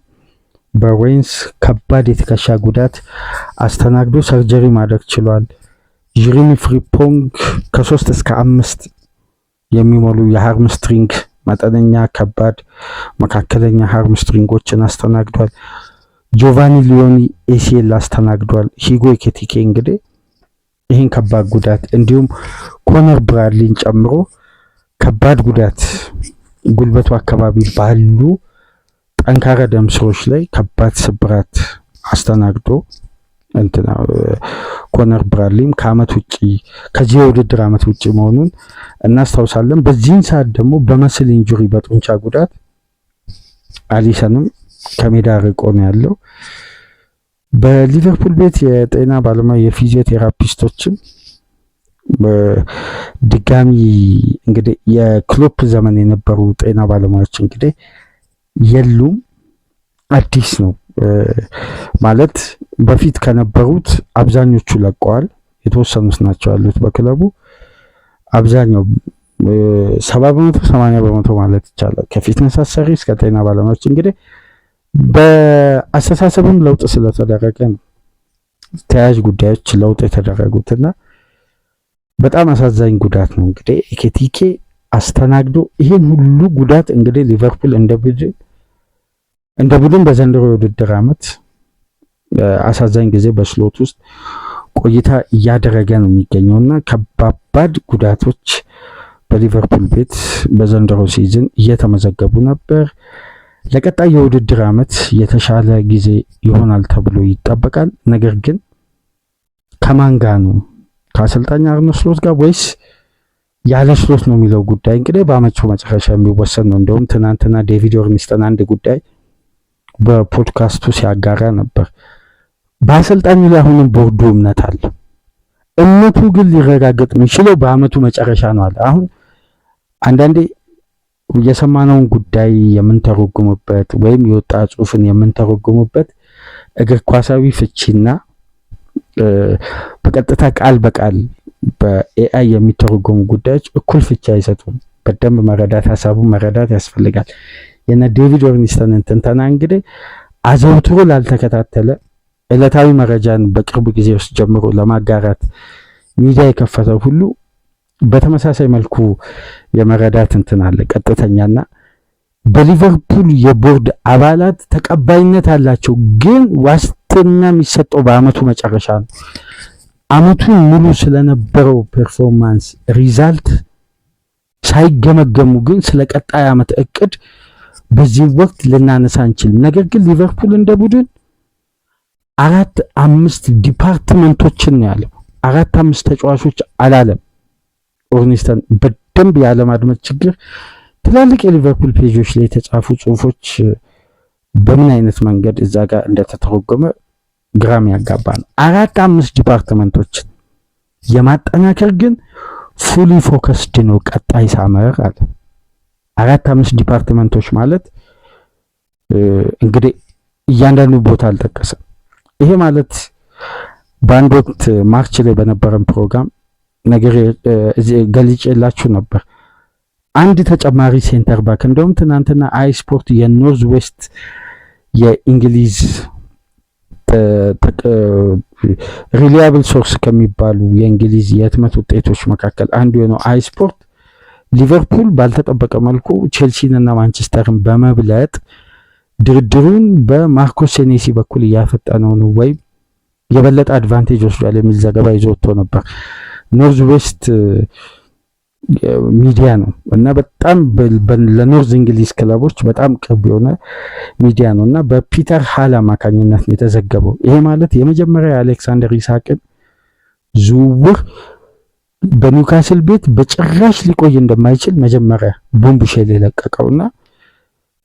በዌንስ ከባድ የትከሻ ጉዳት አስተናግዶ ሰርጀሪ ማድረግ ችሏል። ጀረሚ ፍሪምፖንግ ከ3 እስከ 5 የሚሞሉ የሃርምስትሪንግ መጠነኛ፣ ከባድ፣ መካከለኛ ሃርምስትሪንጎችን አስተናግዷል። ጆቫኒ ሊዮኒ ኤሲኤል አስተናግዷል። ሂጎ ኤኪቲኬ እንግዲህ ይህን ከባድ ጉዳት እንዲሁም ኮነር ብራድሊን ጨምሮ ከባድ ጉዳት ጉልበቱ አካባቢ ባሉ ጠንካራ ደም ስሮች ላይ ከባድ ስብራት አስተናግዶ ኮነር ብራድሊም ከአመት ውጪ ከዚህ የውድድር አመት ውጪ መሆኑን እናስታውሳለን። በዚህን ሰዓት ደግሞ በመስል ኢንጁሪ በጡንቻ ጉዳት አሊሰንም ከሜዳ ርቆ ነው ያለው። በሊቨርፑል ቤት የጤና ባለሙያ የፊዚዮቴራፒስቶችም ድጋሚ እንግዲህ የክሎፕ ዘመን የነበሩ ጤና ባለሙያዎች እንግዲህ የሉም። አዲስ ነው ማለት በፊት ከነበሩት አብዛኞቹ ለቀዋል። የተወሰኑት ናቸው ያሉት በክለቡ። አብዛኛው 70% 80% ማለት ይቻላል ከፊትነስ አሰሪ እስከ ጤና ባለሙያዎች እንግዲህ በአስተሳሰብም ለውጥ ስለተደረገ ነው ተያያዥ ጉዳዮች ለውጥ የተደረጉትና በጣም አሳዛኝ ጉዳት ነው። እንግዲህ ኤኪቲኬ አስተናግዶ ይሄን ሁሉ ጉዳት እንግዲህ ሊቨርፑል እንደ ቡድን በዘንድሮ የውድድር ዓመት አሳዛኝ ጊዜ በስሎት ውስጥ ቆይታ እያደረገ ነው የሚገኘውና ከባባድ ጉዳቶች በሊቨርፑል ቤት በዘንድሮ ሲዝን እየተመዘገቡ ነበር። ለቀጣይ የውድድር ዓመት የተሻለ ጊዜ ይሆናል ተብሎ ይጠበቃል። ነገር ግን ከማን ጋር ነው? ከአሰልጣኝ አርነ ስሎት ጋር ወይስ ያለ ስሎት ነው የሚለው ጉዳይ እንግዲህ በአመቱ መጨረሻ የሚወሰን ነው። እንደውም ትናንትና ዴቪድ ኦርኒስተን አንድ ጉዳይ በፖድካስቱ ሲያጋራ ነበር። በአሰልጣኙ ላይ አሁንም ቦርዱ እምነት አለ። እምነቱ ግን ሊረጋገጥ የሚችለው በአመቱ መጨረሻ ነው አለ። አሁን አንዳንዴ የሰማነውን ጉዳይ የምንተረጉምበት ወይም የወጣ ጽሁፍን የምንተረጉምበት እግር ኳሳዊ ፍቺና በቀጥታ ቃል በቃል በኤአይ የሚተረጉሙ ጉዳዮች እኩል ፍቺ አይሰጡም። በደንብ መረዳት ሀሳቡን መረዳት ያስፈልጋል። የነ ዴቪድ ኦርኒስተንን ትንተና እንግዲህ አዘውትሮ ላልተከታተለ ዕለታዊ መረጃን በቅርብ ጊዜ ውስጥ ጀምሮ ለማጋራት ሚዲያ የከፈተው ሁሉ በተመሳሳይ መልኩ የመረዳት እንትን አለ ቀጥተኛና በሊቨርፑል የቦርድ አባላት ተቀባይነት አላቸው። ግን ዋስትና የሚሰጠው በአመቱ መጨረሻ ነው። አመቱን ሙሉ ስለነበረው ፐርፎርማንስ ሪዛልት ሳይገመገሙ ግን ስለ ቀጣይ አመት እቅድ በዚህ ወቅት ልናነሳ አንችልም። ነገር ግን ሊቨርፑል እንደ ቡድን 4-5 ዲፓርትመንቶችን ነው ያለው። 4-5 ተጫዋቾች አላለም። ኦርኒስተን በደንብ ያለማድመጥ ችግር ትላልቅ የሊቨርፑል ፔጆች ላይ የተጻፉ ጽሁፎች በምን አይነት መንገድ እዛ ጋር እንደተተረጎመ ግራም ያጋባ ነው። 4-5 ዲፓርትመንቶችን የማጠናከር ግን ፉሊ ፎከስድ ነው ቀጣይ ሳመር አለ። 4-5 ዲፓርትመንቶች ማለት እንግዲህ እያንዳንዱ ቦታ አልጠቀሰም። ይሄ ማለት በአንድ ወቅት ማርች ላይ በነበረን ፕሮግራም ነገር ገልጬላችሁ ነበር። አንድ ተጨማሪ ሴንተር ባክ እንደውም ትናንትና አይ ስፖርት የኖርዝ ዌስት የእንግሊዝ ሪሊያብል ሶርስ ከሚባሉ የእንግሊዝ የህትመት ውጤቶች መካከል አንዱ የሆነው አይ ስፖርት ሊቨርፑል ባልተጠበቀ መልኩ ቼልሲንና ማንቸስተርን በመብለጥ ድርድሩን በማርኮስ ሴኔሲ በኩል እያፈጠነው ነው ወይም የበለጠ አድቫንቴጅ ወስዷል የሚል ዘገባ ይዞ ወጥቶ ነበር። ኖርዝ ዌስት ሚዲያ ነው እና በጣም ለኖርዝ እንግሊዝ ክለቦች በጣም ቅርብ የሆነ ሚዲያ ነው እና በፒተር ሃል አማካኝነት ነው የተዘገበው። ይሄ ማለት የመጀመሪያ የአሌክሳንደር ኢሳቅን ዝውውር በኒውካስል ቤት በጭራሽ ሊቆይ እንደማይችል መጀመሪያ ቦምብሼል የለቀቀውና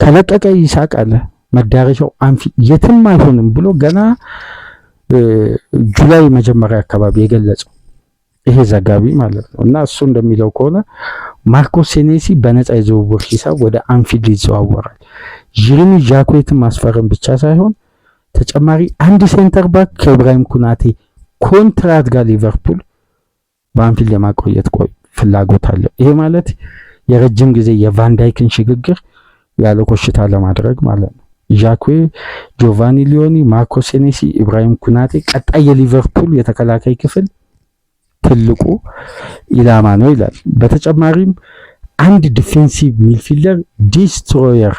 ከለቀቀ ኢሳቅ አለ መዳረሻው የትም አይሆንም ብሎ ገና ጁላይ መጀመሪያ አካባቢ የገለጸው ይሄ ዘጋቢ ማለት ነው። እና እሱ እንደሚለው ከሆነ ማርኮስ ሴኔሲ በነፃ የዝውውር ሂሳብ ወደ አንፊልድ ይዘዋወራል። ጀረሚ ጃኩዌትን ማስፈረም ብቻ ሳይሆን ተጨማሪ አንድ ሴንተር ባክ ከኢብራሂም ኩናቴ ኮንትራት ጋር ሊቨርፑል በአንፊልድ የማቆየት ፍላጎት አለው። ይሄ ማለት የረጅም ጊዜ የቫንዳይክን ሽግግር ያለ ኮሽታ ለማድረግ ማለት ነው። ጃኩዌ፣ ጆቫኒ ሊዮኒ፣ ማርኮስ ሴኔሲ፣ ኢብራሂም ኩናቴ ቀጣይ የሊቨርፑል የተከላካይ ክፍል ትልቁ ኢላማ ነው ይላል። በተጨማሪም አንድ ዲፌንሲቭ ሚድፊልደር ዲስትሮየር፣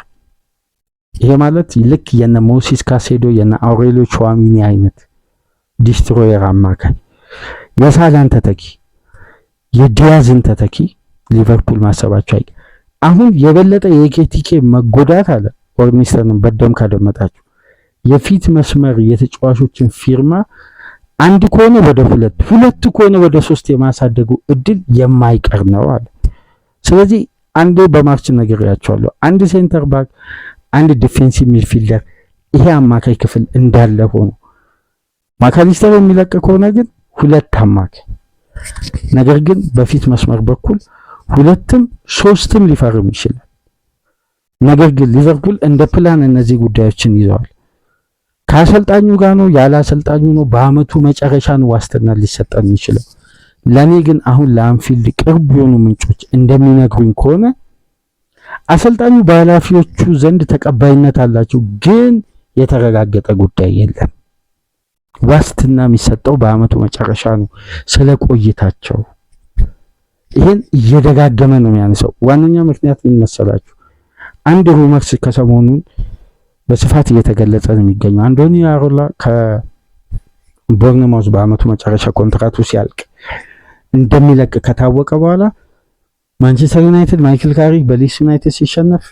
ይሄ ማለት ልክ የነ ሞሲስ ካሴዶ የነ አውሬሊዮ ቹዋሚኒ አይነት ዲስትሮየር አማካይ፣ የሳላን ተተኪ የዲያዝን ተተኪ ሊቨርፑል ማሰባቸው አይቀር። አሁን የበለጠ የኬቲኬ መጎዳት አለ ኦርኒስተንን በደም ካደመጣችሁ የፊት መስመር የተጫዋቾችን ፊርማ አንድ ከሆነ ወደ ሁለት ከሆነ ወደ 3 የማሳደጉ እድል የማይቀር ነው አለ። ስለዚህ አንዴ በማርች ነግሬያቸዋለሁ። አንድ ሴንተር ባክ፣ አንድ ዲፌንሲቭ ሚድፊልደር፣ ይሄ አማካይ ክፍል እንዳለ ሆኖ ማካሊስተር የሚለቅ ከሆነ ግን 2 አማካይ፣ ነገር ግን በፊት መስመር በኩል 2ም 3ም ሊፈርም ይችላል። ነገር ግን ሊቨርፑል እንደ ፕላን እነዚህ ጉዳዮችን ይዘዋል። ከአሰልጣኙ ጋር ነው ያለ አሰልጣኙ ነው በአመቱ መጨረሻ ነው ዋስትና ሊሰጠን የሚችለው። ለኔ ግን አሁን ለአንፊልድ ቅርብ የሆኑ ምንጮች እንደሚነግሩኝ ከሆነ አሰልጣኙ በኃላፊዎቹ ዘንድ ተቀባይነት አላቸው፣ ግን የተረጋገጠ ጉዳይ የለም። ዋስትና የሚሰጠው በአመቱ መጨረሻ ነው ስለቆይታቸው። ይሄን እየደጋገመ ነው የሚያነሳው። ዋነኛ ምክንያት ምን መሰላችሁ? አንድ ሩመርስ ከሰሞኑን በስፋት እየተገለጸ ነው የሚገኘው። አንቶኒ አሮላ ከቦርንማውዝ በአመቱ መጨረሻ ኮንትራቱ ሲያልቅ እንደሚለቅ ከታወቀ በኋላ ማንቸስተር ዩናይትድ ማይክል ካሪክ በሊድስ ዩናይትድ ሲሸነፍ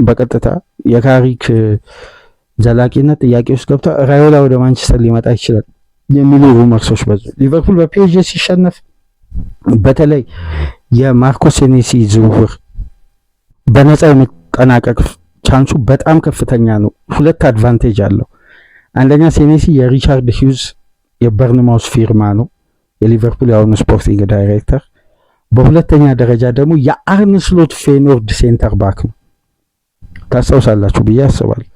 በቀጥታ የካሪክ ዘላቂነት ጥያቄ ውስጥ ገብቶ ራዮላ ወደ ማንቸስተር ሊመጣ ይችላል የሚሉ ሩመርሶች በዙ። ሊቨርፑል በፒኤስጂ ሲሸነፍ በተለይ የማርኮስ ሴኔሲ ዝውውር በነፃ የመጠናቀቅ ቻንሱ በጣም ከፍተኛ ነው። 2 አድቫንቴጅ አለው። አንደኛ ሴኔሲ የሪቻርድ ሂውዝ የበርንማውስ ፊርማ ነው፣ የሊቨርፑል የአሁኑ ስፖርቲንግ ዳይሬክተር። በሁለተኛ ደረጃ ደግሞ የአርነ ስሎት ፌኖርድ ሴንተር ባክ ነው። ታስታውሳላችሁ ብዬ አስባለሁ።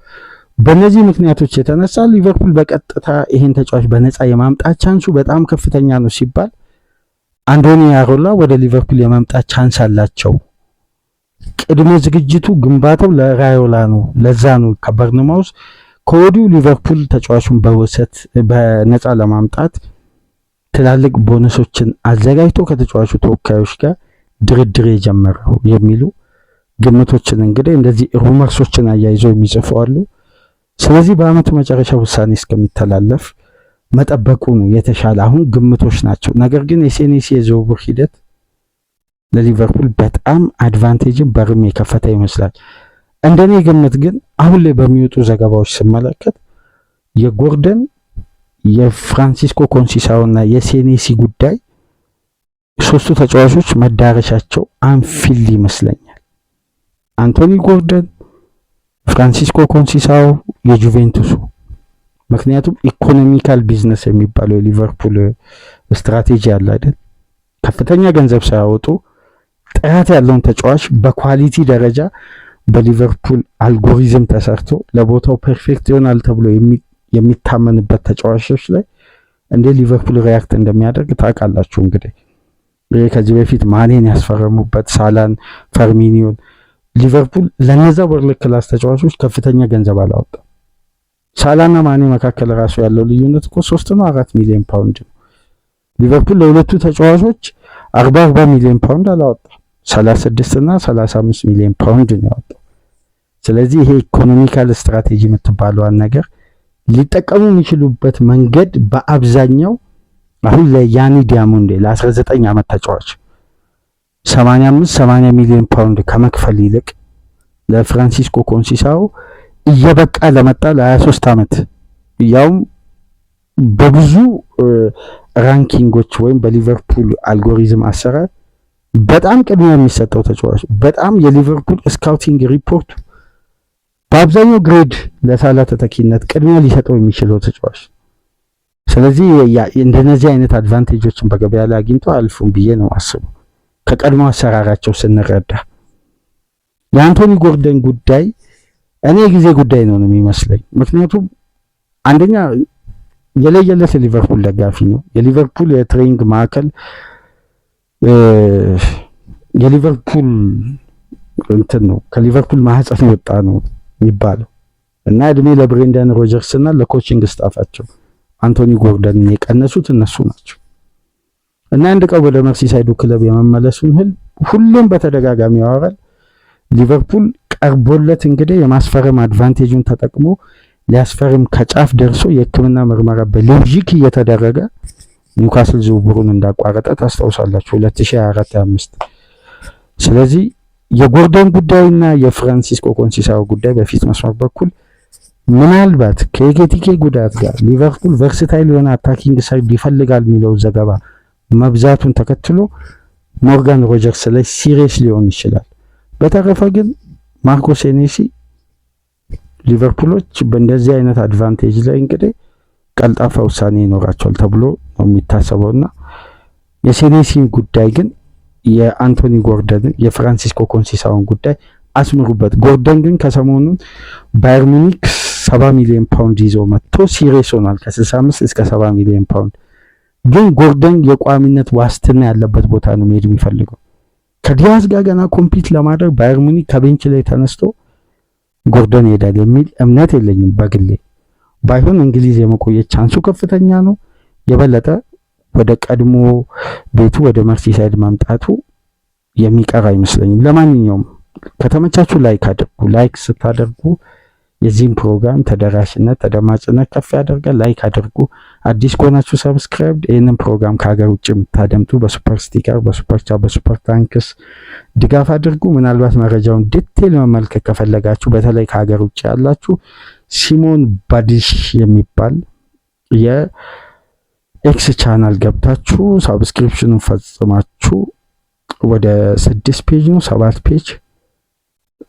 በእነዚህ ምክንያቶች የተነሳ ሊቨርፑል በቀጥታ ይሄን ተጫዋች በነፃ የማምጣት ቻንሱ በጣም ከፍተኛ ነው ሲባል አንቶኒ አሮላ ወደ ሊቨርፑል የማምጣት ቻንስ አላቸው። ቅድመ ዝግጅቱ ግንባታው ለራዮላ ነው። ለዛ ነው ከበርንማውዝ ከወዲሁ ሊቨርፑል ተጫዋቹን በውሰት በነፃ ለማምጣት ትላልቅ ቦነሶችን አዘጋጅቶ ከተጫዋቹ ተወካዮች ጋር ድርድር የጀመረው የሚሉ ግምቶችን እንግዲህ እንደዚህ ሩመርሶችን አያይዘው የሚጽፉ አሉ። ስለዚህ በአመቱ መጨረሻ ውሳኔ እስከሚተላለፍ መጠበቁ ነው የተሻለ። አሁን ግምቶች ናቸው። ነገር ግን የሴኔሲ የዝውውር ሂደት ለሊቨርፑል በጣም አድቫንቴጅን በርም የከፈተ ይመስላል። እንደኔ ግምት ግን አሁን ላይ በሚወጡ ዘገባዎች ስመለከት የጎርደን የፍራንሲስኮ ኮንሲሳው እና የሴኔሲ ጉዳይ 3ቱ ተጫዋቾች መዳረሻቸው አንፊልድ ይመስለኛል። አንቶኒ ጎርደን፣ ፍራንሲስኮ ኮንሲሳው የጁቬንቱሱ። ምክንያቱም ኢኮኖሚካል ቢዝነስ የሚባለው የሊቨርፑል ስትራቴጂ አለ አይደል? ከፍተኛ ገንዘብ ሳያወጡ ጥራት ያለውን ተጫዋች በኳሊቲ ደረጃ በሊቨርፑል አልጎሪዝም ተሰርቶ ለቦታው ፐርፌክት ይሆናል ተብሎ የሚታመንበት ተጫዋቾች ላይ እንደ ሊቨርፑል ሪያክት እንደሚያደርግ ታውቃላችሁ። እንግዲህ ይሄ ከዚህ በፊት ማኔን ያስፈረሙበት ሳላን፣ ፈርሚኒዮን ሊቨርፑል ለነዛ ወርልድ ክላስ ተጫዋቾች ከፍተኛ ገንዘብ አላወጣም። ሳላና ማኔ መካከል ራሱ ያለው ልዩነት እኮ 3 ነው 4 ሚሊዮን ፓውንድ ነው። ሊቨርፑል ለሁለቱ ተጫዋቾች 40 ሚሊዮን ፓውንድ አላወጣም። 36 እና 35 ሚሊዮን ፓውንድ ነው ያወጣው። ስለዚህ ይሄ ኢኮኖሚካል ስትራቴጂ የምትባለዋን ነገር ሊጠቀሙ የሚችሉበት መንገድ በአብዛኛው አሁን ለያኒ ዲያሞንዴ ለ19 ዓመት ተጫዋች 80 ሚሊዮን ፓውንድ ከመክፈል ይልቅ ለፍራንሲስኮ ኮንሲሳኦ እየበቃ ለመጣ ለ23 ዓመት ያውም በብዙ ራንኪንጎች ወይም በሊቨርፑል አልጎሪዝም አሰራር በጣም ቅድሚያ የሚሰጠው ተጫዋች በጣም የሊቨርፑል ስካውቲንግ ሪፖርት በአብዛኛው ግሬድ ለሳላ ተተኪነት ቅድሚያ ሊሰጠው የሚችለው ተጫዋች። ስለዚህ እንደነዚህ አይነት አድቫንቴጆችን በገበያ ላይ አግኝተው አልፉም ብዬ ነው አስበው ከቀድሞ አሰራራቸው ስንረዳ። የአንቶኒ ጎርደን ጉዳይ እኔ ጊዜ ጉዳይ ነው የሚመስለኝ። ምክንያቱም አንደኛ የለየለት የሊቨርፑል ደጋፊ ነው። የሊቨርፑል የትሬኒንግ ማዕከል የሊቨርፑል እንትን ነው ከሊቨርፑል ማህፀን የወጣ ነው የሚባለው እና እድሜ ለብሬንዳን ሮጀርስ እና ለኮቺንግ ስታፋቸው አንቶኒ ጎርደንን የቀነሱት እነሱ ናቸው። እና አንድ ቀን ወደ መርሲሳይዱ ክለብ የመመለሱን ሁሉም በተደጋጋሚ ያወራል። ሊቨርፑል ቀርቦለት እንግዲህ የማስፈረም አድቫንቴጁን ተጠቅሞ ሊያስፈርም ከጫፍ ደርሶ የሕክምና ምርመራ በሎጂክ እየተደረገ ኒውካስል ዝውውሩን እንዳቋረጠ ታስታውሳላችሁ 2024-25። ስለዚህ የጎርደን ጉዳይና የፍራንሲስኮ ኮንሲሳኦ ጉዳይ በፊት መስመር በኩል ምናልባት ከኤኬቲኬ ጉዳት ጋር ሊቨርፑል ቨርሳታይል የሆነ አታኪንግ ሳይድ ይፈልጋል የሚለው ዘገባ መብዛቱን ተከትሎ ሞርጋን ሮጀርስ ላይ ሲሪየስ ሊሆን ይችላል። በተረፈ ግን ማርኮ ሴኔሲ ሊቨርፑሎች በእንደዚህ አይነት አድቫንቴጅ ላይ እንግዲህ ቀልጣፋ ውሳኔ ይኖራቸዋል ተብሎ ነው የሚታሰበውና የሴኔሲን ጉዳይ ግን የአንቶኒ ጎርደን የፍራንሲስኮ ኮንሲሳኦን ጉዳይ አስምሩበት። ጎርደን ግን ከሰሞኑን ባየር ሙኒክ 70 ሚሊዮን ፓውንድ ይዞ መጥቶ ሲሪየስ ሆኗል። ከ65 እስከ 70 ሚሊዮን ፓውንድ ግን ጎርደን የቋሚነት ዋስትና ያለበት ቦታ ነው መሄድ የሚፈልገው። ከዲያዝ ጋር ገና ኮምፒት ለማድረግ ባየር ሙኒክ ከቤንች ላይ ተነስቶ ጎርደን ይሄዳል የሚል እምነት የለኝም በግሌ። ባይሆን እንግሊዝ የመቆየት ቻንሱ ከፍተኛ ነው። የበለጠ ወደ ቀድሞ ቤቱ ወደ መርሲሳይድ መምጣቱ የሚቀር አይመስለኝም። ለማንኛውም ከተመቻችሁ ላይክ አድርጉ። ላይክ ስታደርጉ የዚህም ፕሮግራም ተደራሽነት ተደማጭነት ከፍ ያደርጋል። ላይክ አድርጉ። አዲስ ከሆናችሁ ሰብስክራይብ። ይህንን ፕሮግራም ከሀገር ውጭ የምታደምጡ በሱፐር ስቲከር፣ በሱፐር ቻት፣ በሱፐር ታንክስ ድጋፍ አድርጉ። ምናልባት መረጃውን ዲቴል መመልከት ከፈለጋችሁ በተለይ ከሀገር ውጭ ያላችሁ ሲሞን ባዲሽ የሚባል የኤክስ ቻናል ገብታችሁ ሳብስክሪፕሽኑን ፈጽማችሁ ወደ 6 ፔጅ ነው 7 ፔጅ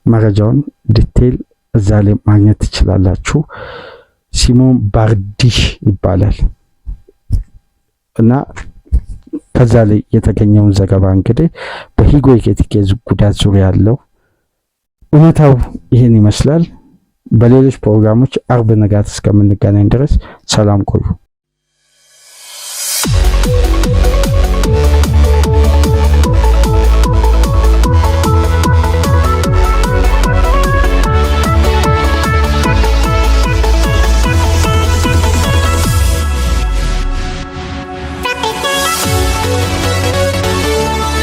መረጃውን ዲቴል እዛ ላይ ማግኘት ትችላላችሁ። ሲሞን ባርዲሽ ይባላል እና ከዛ ላይ የተገኘውን ዘገባ እንግዲህ በሂጎ ኤኬቲኬ ጉዳት ዙሪያ ያለው እውነታው ይህን ይመስላል። በሌሎች ፕሮግራሞች አርብ ንጋት እስከምንገናኝ ድረስ ሰላም ቆዩ።